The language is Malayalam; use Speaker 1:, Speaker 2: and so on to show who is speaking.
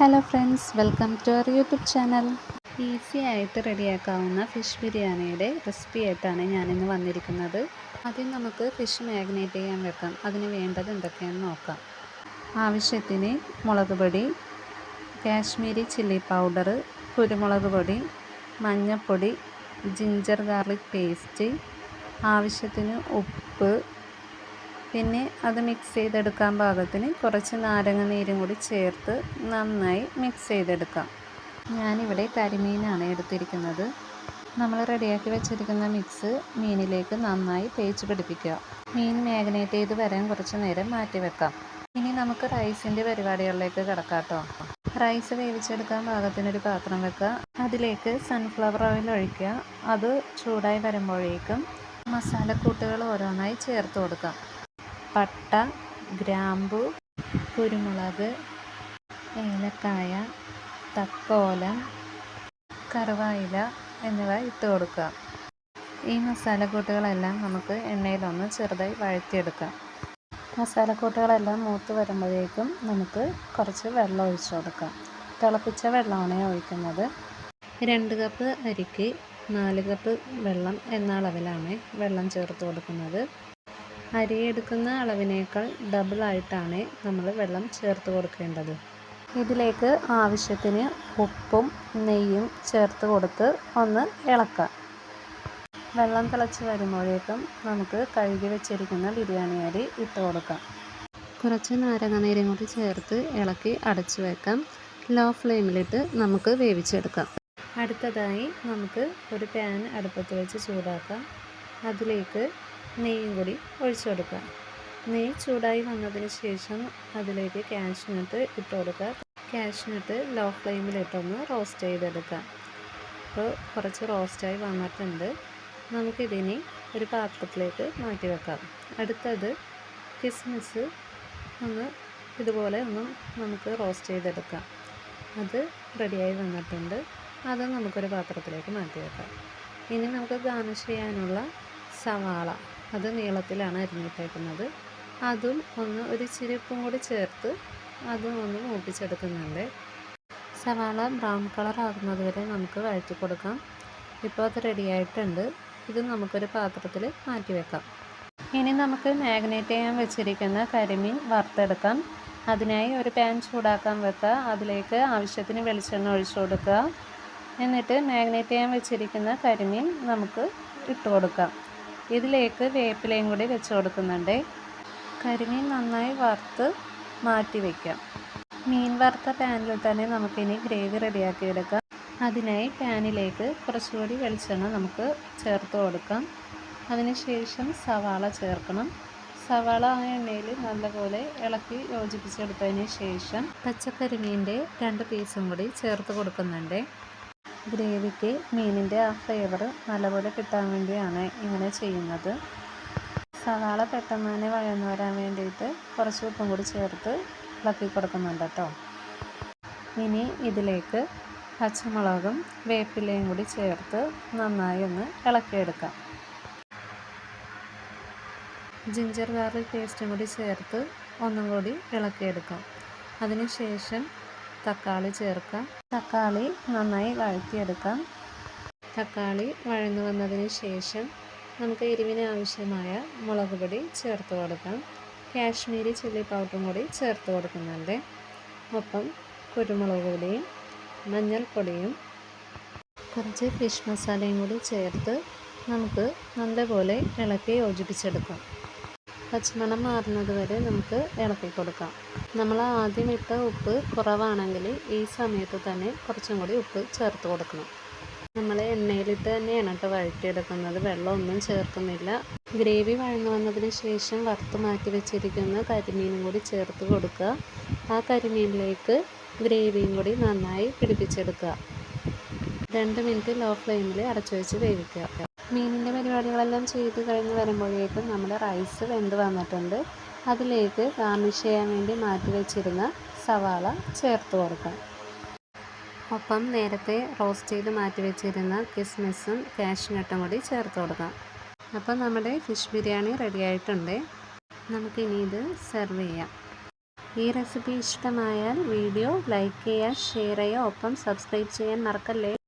Speaker 1: Hello friends, welcome to our YouTube channel. Easy ആയിട്ട് റെഡിയാക്കാവുന്ന ഫിഷ് ബിരിയാണിയുടെ റെസിപ്പി ആയിട്ടാണ് ഞാനിന്ന് വന്നിരിക്കുന്നത്. ആദ്യം നമുക്ക് ഫിഷ് മാഗ്നേറ്റ് ചെയ്യാൻ വെക്കാം. അതിന് വേണ്ടത് എന്തൊക്കെയാണെന്ന് നോക്കാം. ആവശ്യത്തിന് മുളക് പൊടി, കാശ്മീരി ചില്ലി പൗഡർ, കുരുമുളക് പൊടി, മഞ്ഞൾപ്പൊടി, ജിഞ്ചർ ഗാർലിക് പേസ്റ്റ്, ആവശ്യത്തിന് ഉപ്പ്, പിന്നെ അത് മിക്സ് ചെയ്തെടുക്കാൻ പാകത്തിന് കുറച്ച് നാരങ്ങ നീരും കൂടി ചേർത്ത് നന്നായി മിക്സ് ചെയ്തെടുക്കാം. ഞാനിവിടെ കരിമീനാണ് എടുത്തിരിക്കുന്നത്. നമ്മൾ റെഡിയാക്കി വെച്ചിരിക്കുന്ന മിക്സ് മീനിലേക്ക് നന്നായി തേച്ച് പിടിപ്പിക്കുക. മീൻ മാഗ്നേറ്റ് ചെയ്ത് വരാൻ കുറച്ച് നേരം മാറ്റി വെക്കാം. ഇനി നമുക്ക് റൈസിൻ്റെ പരിപാടികളിലേക്ക് കിടക്കാം കേട്ടോ. റൈസ് വേവിച്ചെടുക്കാൻ പാകത്തിനൊരു പാത്രം വെക്കുക. അതിലേക്ക് സൺഫ്ലവർ ഓയിൽ ഒഴിക്കുക. അത് ചൂടായി വരുമ്പോഴേക്കും മസാലക്കൂട്ടുകൾ ഓരോന്നായി ചേർത്ത് കൊടുക്കാം. പട്ട, ഗ്രാമ്പു, കുരുമുളക്, ഏലക്കായ, തക്കോലം, കറുവായില എന്നിവ ഇട്ട് കൊടുക്കുക. ഈ മസാലക്കൂട്ടുകളെല്ലാം നമുക്ക് എണ്ണയിലൊന്ന് ചെറുതായി വഴറ്റിയെടുക്കാം. മസാലക്കൂട്ടുകളെല്ലാം മൂത്ത് വരുമ്പോഴേക്കും നമുക്ക് കുറച്ച് വെള്ളം ഒഴിച്ചു കൊടുക്കാം. തിളപ്പിച്ച വെള്ളമാണ് ഒഴിക്കുന്നത്. 2 കപ്പ് അരിക്ക് 4 കപ്പ് വെള്ളം എന്ന അളവിലാണ് വെള്ളം ചേർത്ത് കൊടുക്കുന്നത്. അരി എടുക്കുന്ന അളവിനേക്കാൾ ഡബിളായിട്ടാണ് നമ്മൾ വെള്ളം ചേർത്ത് കൊടുക്കേണ്ടത്. ഇതിലേക്ക് ആവശ്യത്തിന് ഉപ്പും നെയ്യും ചേർത്ത് കൊടുത്ത് ഒന്ന് ഇളക്കാം. വെള്ളം തിളച്ച് വരുമ്പോഴേക്കും നമുക്ക് കഴുകി വെച്ചിരിക്കുന്ന ബിരിയാണി അരി ഇട്ട് കൊടുക്കാം. കുറച്ച് നാരങ്ങനീരും കൂടി ചേർത്ത് ഇളക്കി അടച്ചു വെക്കാം. ലോ ഫ്ലെയിമിലിട്ട് നമുക്ക് വേവിച്ചെടുക്കാം. അടുത്തതായി നമുക്ക് ഒരു പാൻ അടുപ്പത്ത് വെച്ച് ചൂടാക്കാം. അതിലേക്ക് നെയ്യും കൂടി ഒഴിച്ചു കൊടുക്കുക. നെയ്യ് ചൂടായി വന്നതിന് ശേഷം അതിലേക്ക് കാഷ്നട്ട് ഇട്ട് കൊടുക്കുക. കാഷ്നട്ട് ലോ ഫ്ലെയിമിലിട്ടൊന്ന് റോസ്റ്റ് ചെയ്തെടുക്കുക. അപ്പോൾ കുറച്ച് റോസ്റ്റായി വന്നിട്ടുണ്ട്. നമുക്കിതിനി ഒരു പാത്രത്തിലേക്ക് മാറ്റി വെക്കാം. അടുത്തത് കിസ്മിസ് ഇതുപോലെ നമുക്ക് റോസ്റ്റ് ചെയ്തെടുക്കാം. അത് റെഡിയായി വന്നിട്ടുണ്ട്. അത് നമുക്കൊരു പാത്രത്തിലേക്ക് മാറ്റി വെക്കാം. ഇനി നമുക്ക് ഗാർണിഷ് ചെയ്യാനുള്ള സവാള, അത് നീളത്തിലാണ് അരിഞ്ഞിട്ടേക്കുന്നത്. അതും ഒരു ഇച്ചിരി ഉപ്പും കൂടി ചേർത്ത് അതും ഒന്ന് മൂപ്പിച്ചെടുക്കുന്നുണ്ട്. സവാള ബ്രൗൺ കളർ ആകുന്നത് വരെ നമുക്ക് വഴറ്റി കൊടുക്കാം. ഇപ്പോൾ അത് റെഡിയായിട്ടുണ്ട്. ഇത് നമുക്കൊരു പാത്രത്തിൽ മാറ്റി വെക്കാം. ഇനി നമുക്ക് മാഗ്നേറ്റ് ചെയ്യാൻ വെച്ചിരിക്കുന്ന കരിമീൻ വറുത്തെടുക്കാം. അതിനായി ഒരു പാൻ ചൂടാക്കാൻ വെക്കുക. അതിലേക്ക് ആവശ്യത്തിന് വെളിച്ചെണ്ണ ഒഴിച്ചു കൊടുക്കുക. എന്നിട്ട് മാഗ്നേറ്റ് ചെയ്യാൻ വെച്ചിരിക്കുന്ന കരിമീൻ നമുക്ക് ഇട്ട് കൊടുക്കാം. ഇതിലേക്ക് വേപ്പിലയും കൂടി വെച്ച് കൊടുക്കുന്നുണ്ട്. കരിമീൻ നന്നായി വറുത്ത് മാറ്റി വയ്ക്കാം. മീൻ വറുത്ത പാനിൽ തന്നെ നമുക്കിനി ഗ്രേവി റെഡിയാക്കി എടുക്കാം. അതിനായി പാനിലേക്ക് കുറച്ചുകൂടി വെളിച്ചെണ്ണ നമുക്ക് ചേർത്ത് കൊടുക്കാം. അതിനുശേഷം സവാള ചേർക്കണം. സവാള ആ എണ്ണയിൽ നല്ലപോലെ ഇളക്കി യോജിപ്പിച്ചെടുത്തതിന് ശേഷം പച്ചക്കരിമീൻ്റെ 2 പീസും കൂടി ചേർത്ത് കൊടുക്കുന്നുണ്ട്. ഗ്രേവിക്ക് മീനിൻ്റെ ആ ഫ്ലേവർ നല്ലപോലെ കിട്ടാൻ വേണ്ടിയാണ് ഇങ്ങനെ ചെയ്യുന്നത്. സവാള പെട്ടെന്ന് തന്നെ വഴന്നു വരാൻ വേണ്ടിയിട്ട് കുറച്ച് ഉപ്പും കൂടി ചേർത്ത് ഇളക്കി കൊടുക്കുന്നുണ്ട് കേട്ടോ. ഇനി ഇതിലേക്ക് പച്ചമുളകും വേപ്പിലയും കൂടി ചേർത്ത് നന്നായി ഒന്ന് ഇളക്കിയെടുക്കാം. ജിഞ്ചർ ഗാർലിക് പേസ്റ്റും കൂടി ചേർത്ത് ഒന്നും കൂടി ഇളക്കിയെടുക്കാം. അതിനുശേഷം തക്കാളി ചേർക്കാം. തക്കാളി നന്നായി വഴറ്റിയെടുക്കാം. തക്കാളി വഴന്നു വന്നതിന് ശേഷം നമുക്ക് എരിവിന് ആവശ്യമായ മുളക് പൊടി ചേർത്ത് കൊടുക്കാം. കാശ്മീരി ചില്ലി പൗഡറും കൂടി ചേർത്ത് കൊടുക്കുന്നുണ്ട്. ഒപ്പം കുരുമുളക് പൊടിയും മഞ്ഞൾപ്പൊടിയും കുറച്ച് ഫിഷ് മസാലയും കൂടി ചേർത്ത് നമുക്ക് നല്ലപോലെ ഇളക്കി യോജിപ്പിച്ചെടുക്കാം. പച്ചമണം മാറുന്നത് വരെ നമുക്ക് ഇളക്കി കൊടുക്കാം. നമ്മൾ ആദ്യം ഇട്ട ഉപ്പ് കുറവാണെങ്കിൽ ഈ സമയത്ത് തന്നെ കുറച്ചും കൂടി ഉപ്പ് ചേർത്ത് കൊടുക്കണം. നമ്മൾ എണ്ണയിലിട്ട് തന്നെയാണ് വഴറ്റിയെടുക്കുന്നത്. വെള്ളമൊന്നും ചേർക്കുന്നില്ല. ഗ്രേവി വഴന്നു വന്നതിന് ശേഷം വറുത്ത് മാറ്റി വെച്ചിരിക്കുന്ന കരിമീനും കൂടി ചേർത്ത് കൊടുക്കുക. ആ കരിമീനിലേക്ക് ഗ്രേവിയും കൂടി നന്നായി പിടിപ്പിച്ചെടുക്കുക. 2 മിനിറ്റ് ലോ ഫ്ലെയിമിൽ അടച്ചു വെച്ച് വേവിക്കുക. മീനിൻ്റെ പരിപാടികളെല്ലാം ചെയ്ത് കഴിഞ്ഞ് വരുമ്പോഴേക്കും നമ്മുടെ റൈസ് വെന്ത് വന്നിട്ടുണ്ട്. അതിലേക്ക് ഗാർണിഷ് ചെയ്യാൻ വേണ്ടി മാറ്റി വെച്ചിരുന്ന സവാള ചേർത്ത് കൊടുക്കാം. ഒപ്പം നേരത്തെ റോസ്റ്റ് ചെയ്ത് മാറ്റി വെച്ചിരുന്ന കിസ്മിസും കാഷ്നട്ടും കൂടി ചേർത്ത് കൊടുക്കാം. അപ്പം നമ്മുടെ ഫിഷ് ബിരിയാണി റെഡി ആയിട്ടുണ്ട്. നമുക്കിനി ഇത് സെർവ് ചെയ്യാം. ഈ റെസിപ്പി ഇഷ്ടമായാൽ വീഡിയോ ലൈക്ക് ചെയ്യുക, ഷെയർ ചെയ്യുക, ഒപ്പം സബ്സ്ക്രൈബ് ചെയ്യാൻ മറക്കല്ലേ.